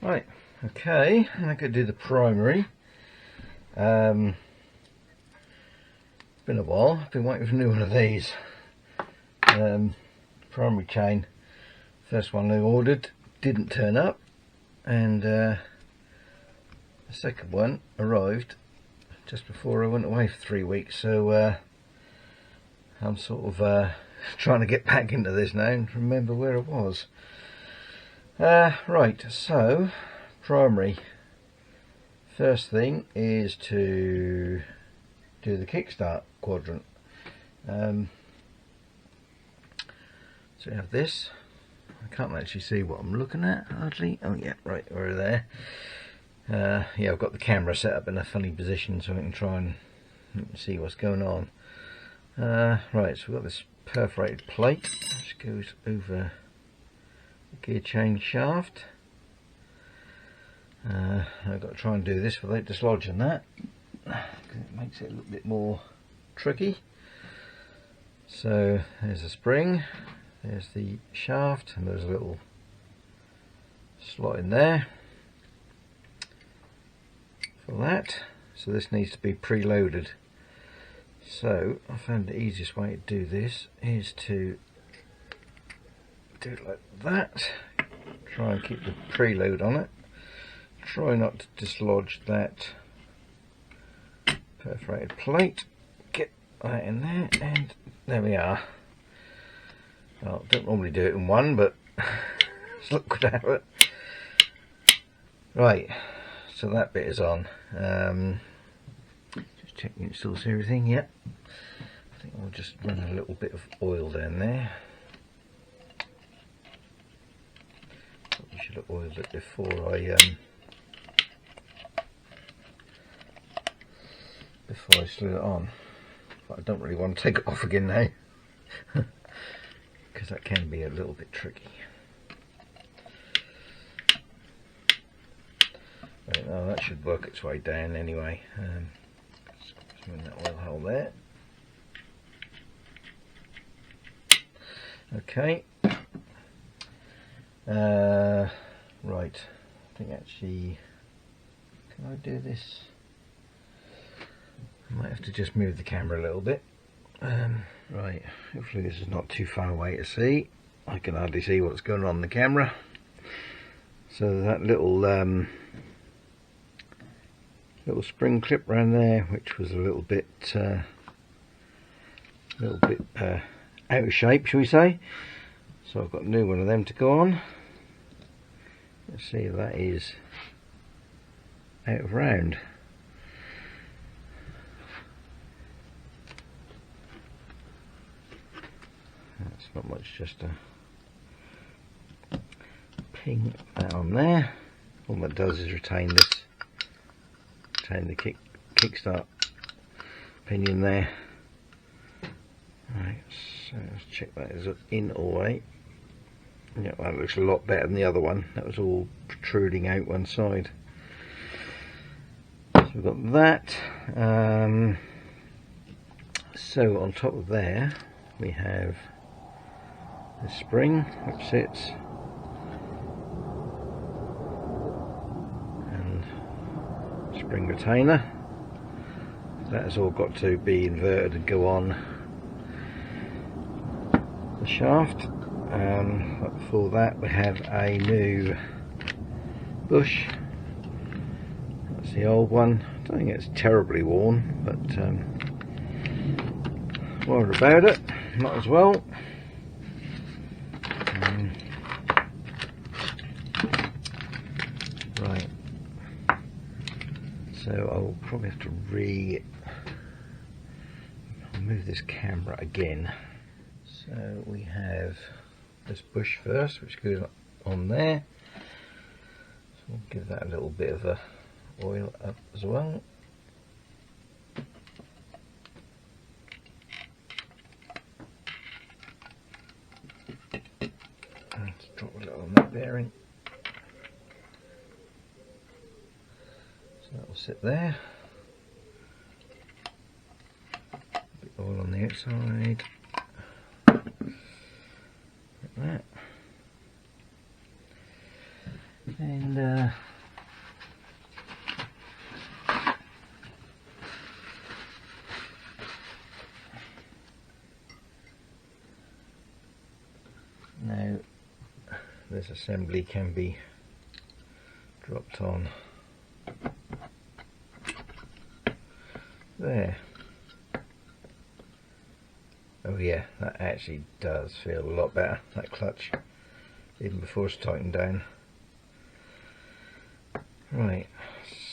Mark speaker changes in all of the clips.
Speaker 1: Right, okay, I'm going to do the primary. It's been a while, I've been waiting for a new one of these. Primary chain, first one I ordered didn't turn up, and the second one arrived just before I went away for 3 weeks, so I'm sort of trying to get back into this now and remember where I was. Right, so primary, first thing is to do the kickstart quadrant. So we have this. I can't actually see what I'm looking at hardly. Oh yeah, right, we're there. Yeah, I've got the camera set up in a funny position so I can try and see what's going on. Right, so we've got this perforated plate which goes over the gear change shaft. I've got to try and do this without dislodging that, because it makes it a little bit more tricky. So there's a spring, there's the shaft, and there's a little slot in there for that. So this needs to be preloaded. So I found the easiest way to do this is to do it like that. Try and keep the preload on it. Try not to dislodge that perforated plate. Get that in there, and there we are. Well, I don't normally do it in one, but let's look good at it. Right, so that bit is on. Just checking it still see everything. Yep. I think I'll just run a little bit of oil down there. Probably should have oiled it before I slew it on, but I don't really want to take it off again now because that can be a little bit tricky. Right, now that should work its way down anyway. Just in that oil hole there. Okay. Right, I think actually, can I do this? I might have to just move the camera a little bit. Right, hopefully this is not too far away to see. I can hardly see what's going on in the camera. So that little little spring clip around there, which was a little bit out of shape, shall we say. So I've got a new one of them to go on. Let's see if that is out of round. That's not much, just a ping that on there. All that does is retain the kickstart pinion there. Right, so let's check that is in or out. Yeah, that looks a lot better than the other one. That was all protruding out one side. So we've got that. So on top of there we have the spring which sits, and spring retainer. That has all got to be inverted and go on the shaft. But before that we have a new bush. That's the old one. I don't think it's terribly worn, but worried about it, not as well. Right, so I'll probably have to move this camera again. So we have this bush first, which goes on there. So we'll give that a little bit of a oil up as well. Let's drop a little on that bearing. So that will sit there. A bit of oil on the outside. Like that. And now this assembly can be dropped on there. Oh yeah, that actually does feel a lot better, that clutch, even before it's tightened down. Right,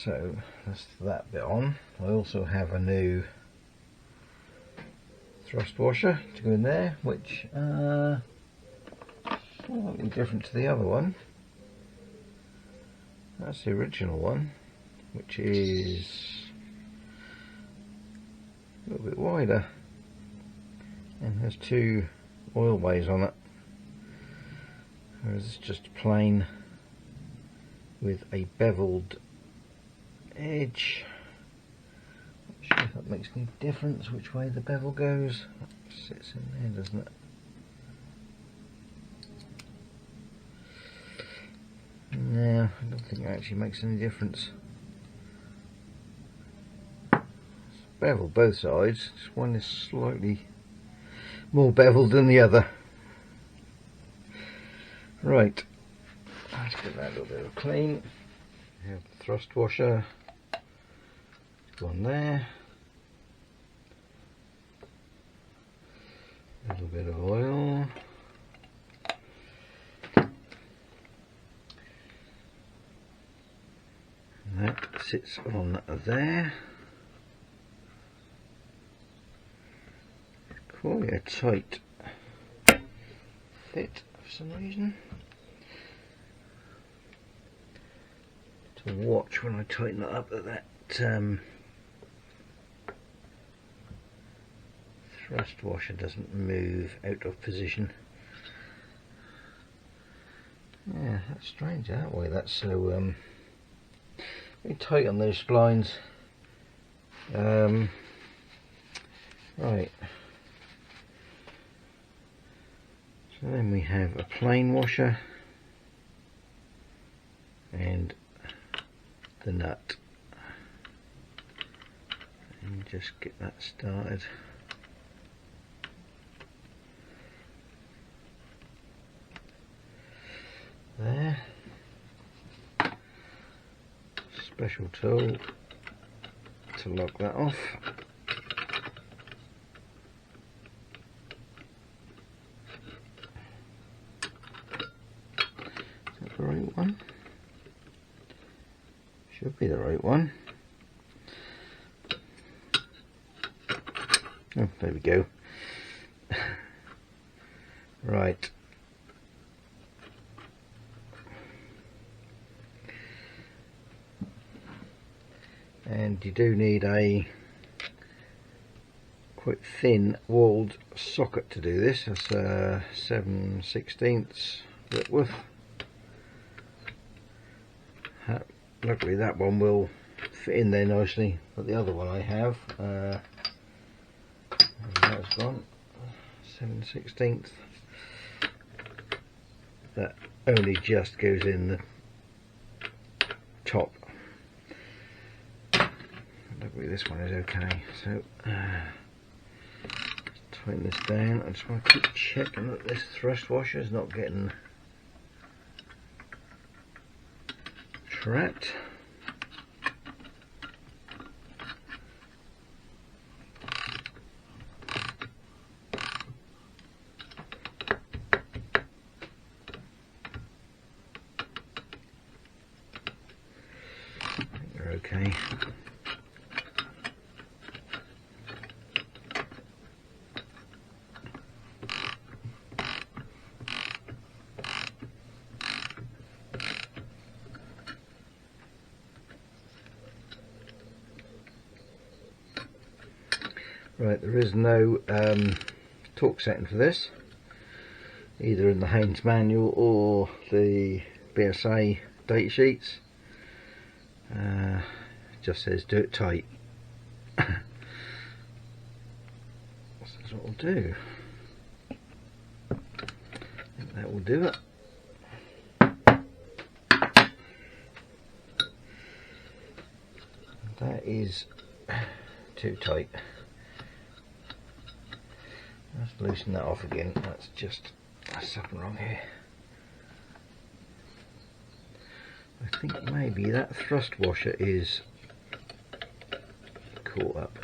Speaker 1: so that's that bit on. I also have a new thrust washer to go in there, which slightly different to the other one. That's the original one, which is a little bit wider and has two oil bays on it, whereas it's just plain with a beveled edge. Not sure if that makes any difference which way the bevel goes. That sits in there, doesn't it? No, I don't think it actually makes any difference. It's beveled both sides, just one is slightly more beveled than the other. Right, let's give that a little bit of a clean. We have the thrust washer, one there, a little bit of oil, and that sits on there. Quite a tight fit for some reason. To watch when I tighten it up that thrust washer doesn't move out of position. Yeah, that's strange that way. That's so very tight on those splines. Right. So then we have a plain washer and the nut, and just get that started. There. Special tool to lock that off. Is that the right one? Should be the right one. Oh, there we go. Right. And you do need a quite thin walled socket to do this. That's 7/16 width. Luckily that one will fit in there nicely, but the other one I have, that's gone, 7/16. That only just goes in the top. Luckily this one is okay, so tighten this down. I just want to keep checking that this thrust washer is not getting trapped. I think they're okay. Right, there is no torque setting for this, either in the Haynes manual or the BSA data sheets. It just says do it tight. So that's what we'll do. I think that will do it. That is too tight. Let's loosen that off again. That's something wrong here. I think maybe that thrust washer is caught up.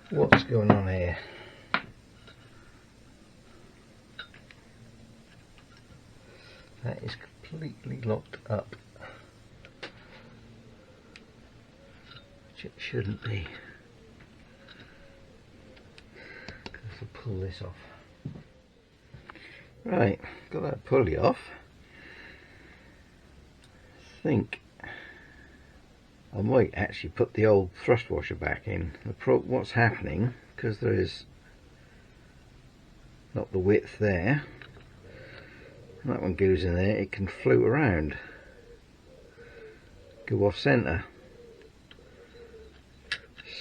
Speaker 1: What's going on here? That is completely locked up, which it shouldn't be. Have to pull this off. Right, got that pulley off. I think I might actually put the old thrust washer back in. What's happening, because there is not the width there, and that one goes in there, it can float around, go off centre.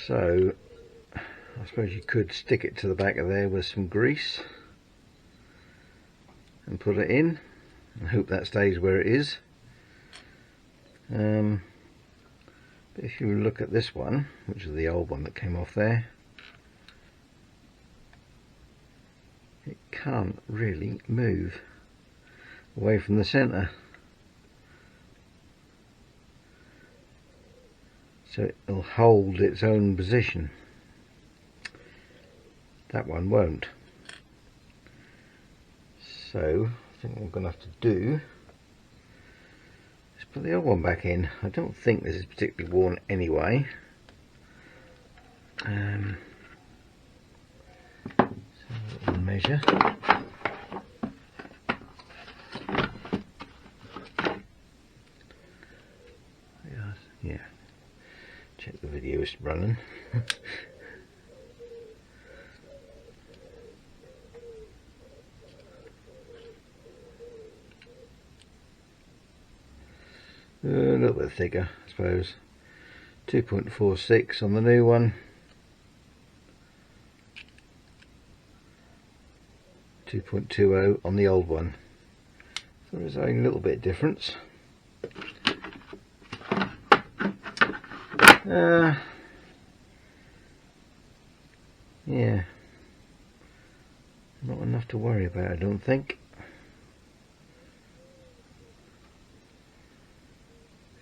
Speaker 1: So I suppose you could stick it to the back of there with some grease and put it in and hope that stays where it is. But if you look at this one, which is the old one that came off there, it can't really move away from the centre, so it'll hold its own position. That one won't. So I think what I'm going to have to do is put the old one back in. I don't think this is particularly worn anyway. So we'll measure. Yeah, check the video is running. A little bit thicker, I suppose. 2.46 on the new one. 2.20 on the old one. So there's only a little bit of difference. Yeah, not enough to worry about, I don't think.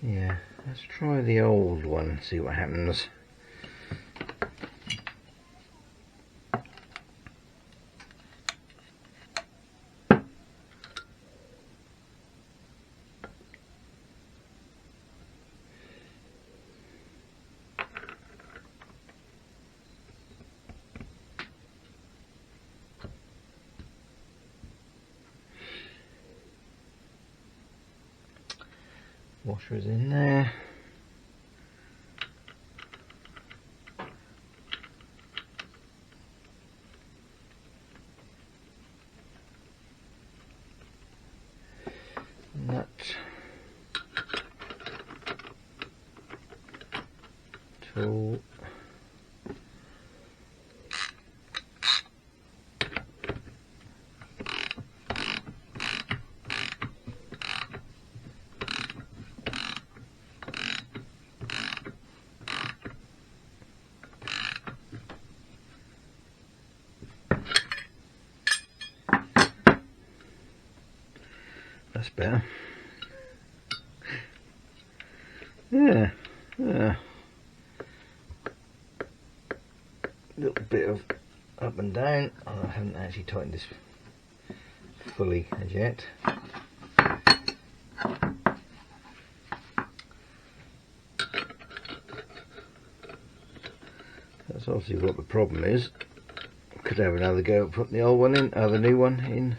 Speaker 1: Yeah, let's try the old one, see what happens. Washer is in there. Nut. Tool. That's better. Yeah, little bit of up and down. I haven't actually tightened this fully as yet. That's obviously what the problem is. Could have another go at putting the old one in, the new one in.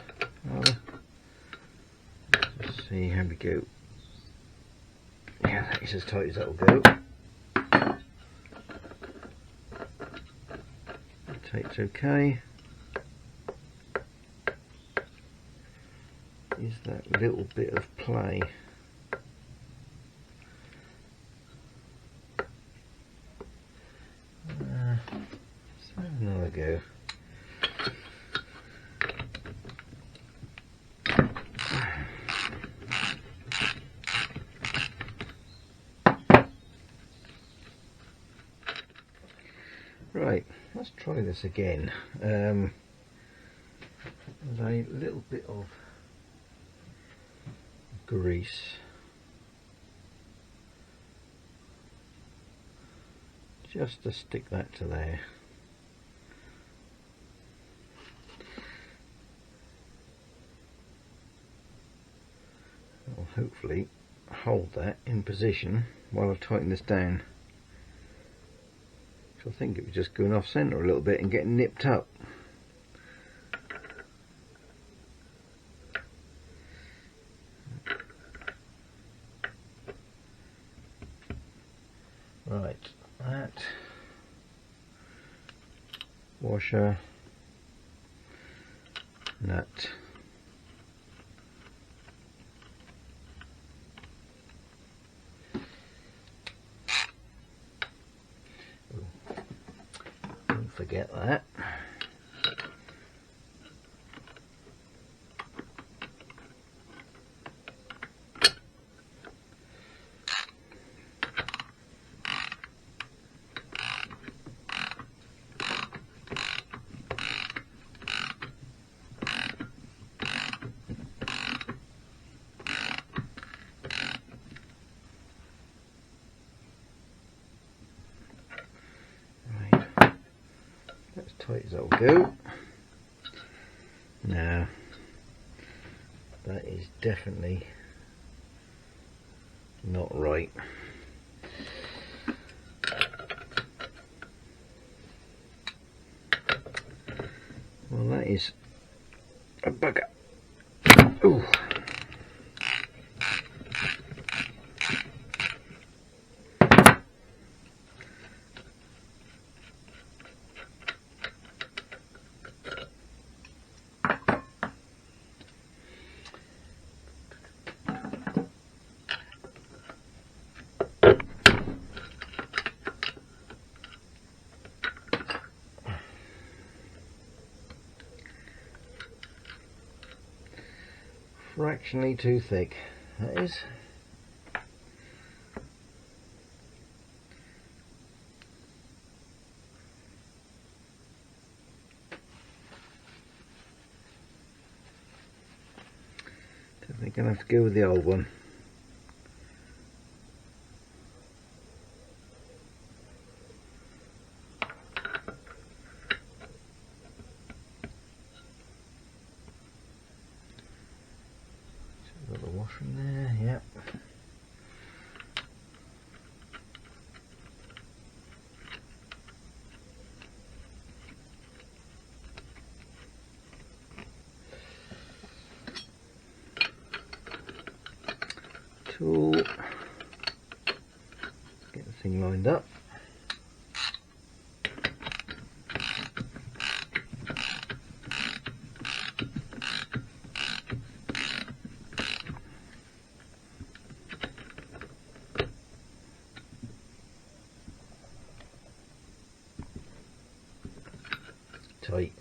Speaker 1: Let's see how we go. Yeah, that is as tight as that will go. Takes okay. Is that little bit of play. Let's have another go. Right, let's try this again. There's a little bit of grease just to stick that to there. I'll hopefully hold that in position while I tighten this down. I think it was just going off centre a little bit and getting nipped up. Right, that washer, nut, don't forget that. As tight as that'll go. Now that is definitely not right. Well, that is a bugger. Ooh. Fractionally too thick, that is. Definitely gonna have to go with the old one. Got the washer in there, yep. Tool. Get the thing lined up. Tight.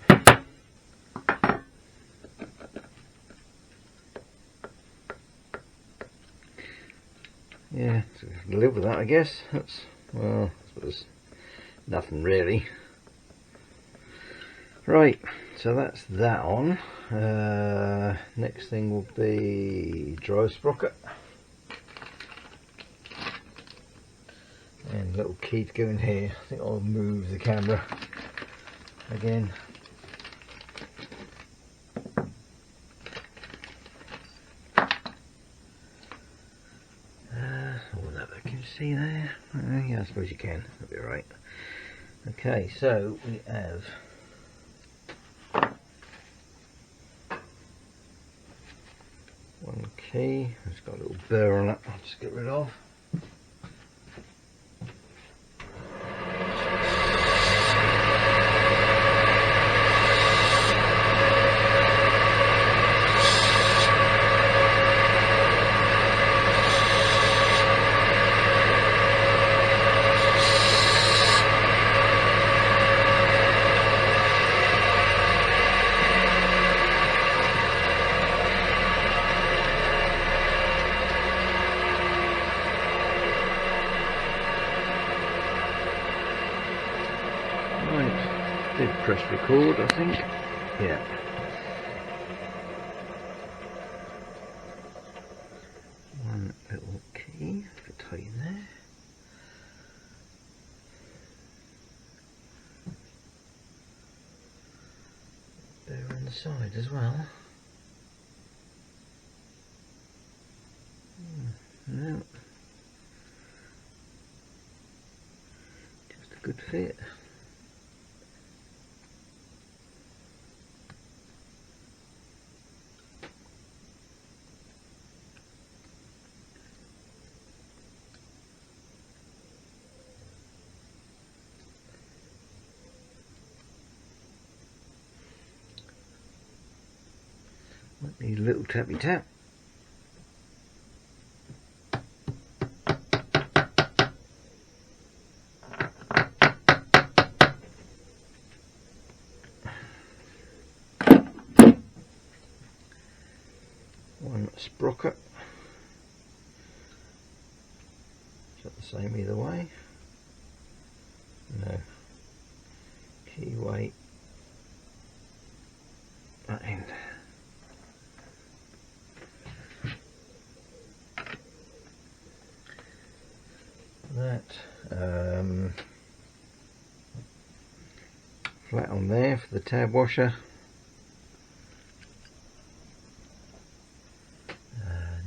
Speaker 1: Yeah, so we can live with that, I guess. That's, well, I suppose nothing really. Right, so that's that on. Next thing will be dry sprocket. And a little key to go in here. I think I'll move the camera again. see there? Yeah, I suppose you can. That'll be alright. Okay, so we have one key. It's got a little burr on it. I'll just get rid of. Did press record, I think. Yeah. One little key for tighten there. There on the side as well. No. Just a good fit. Might need a little tappy tap. One sprocket. Is that the same either way? No. Key weight. That end. That flat on there for the tab washer.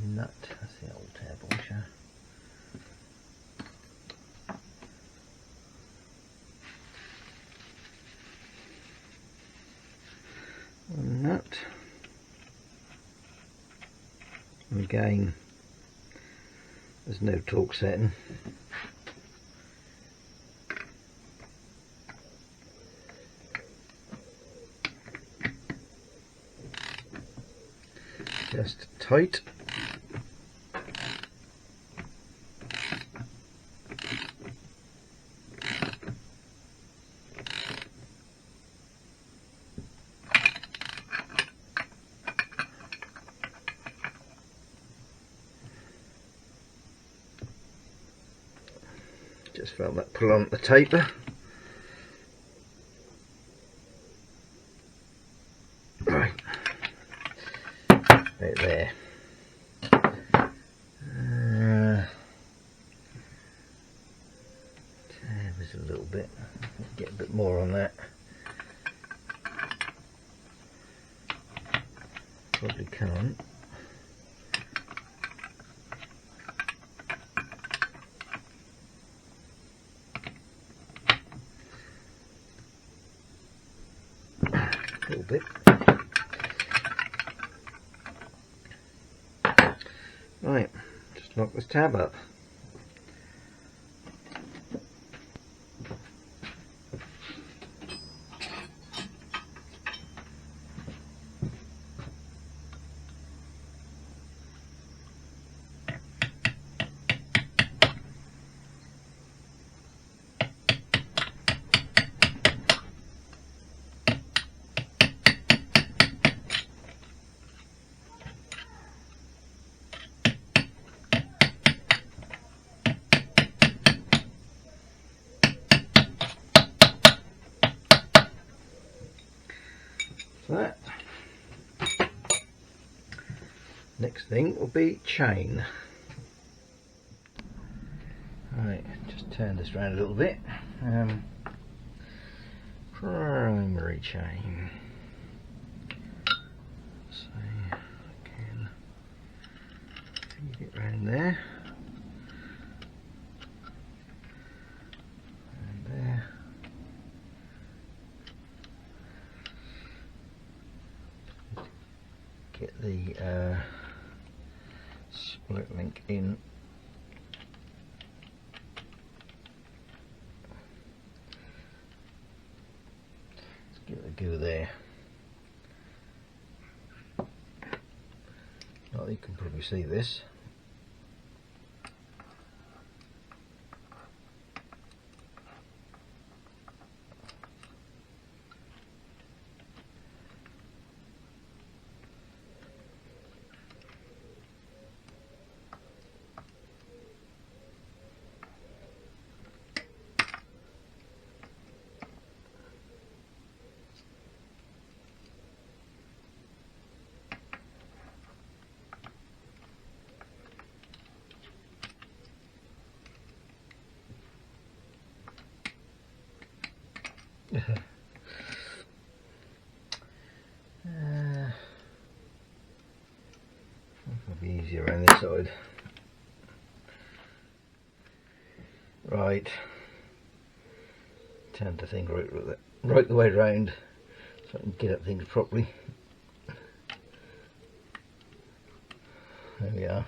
Speaker 1: Nut, that's the old tab washer. One nut. And again, there's no torque setting. Just tight. Just felt that pull on the taper. Right. Right there. Tab is a little bit, get a bit more on that. Probably can't. A little bit. Right, just lock this tab up. That. Next thing will be chain. Right, just turn this around a little bit. Primary chain. So I can feed it around there. the split link in. Let's give it a go there. Oh, you can probably see this. It'll be easier around this side. Right, turn the thing right the way round so I can get up things properly. There we are.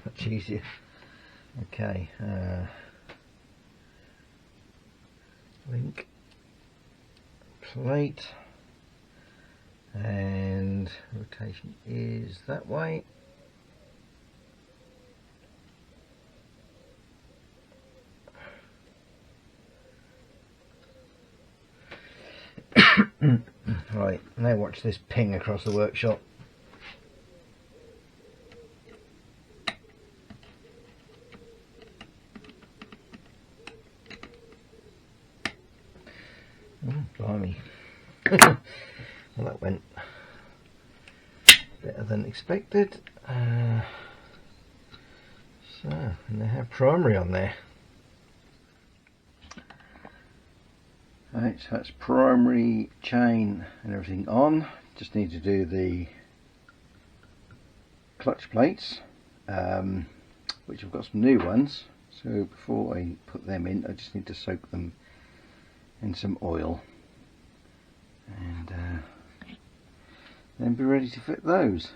Speaker 1: Much easier. Okay. Link plate, and rotation is that way. Right, now watch this ping across the workshop. Blimey. Well, that went better than expected. So, and they have primary on there. Right, so that's primary, chain and everything on. Just need to do the clutch plates, which I've got some new ones. So before I put them in, I just need to soak them in some oil and then be ready to fit those.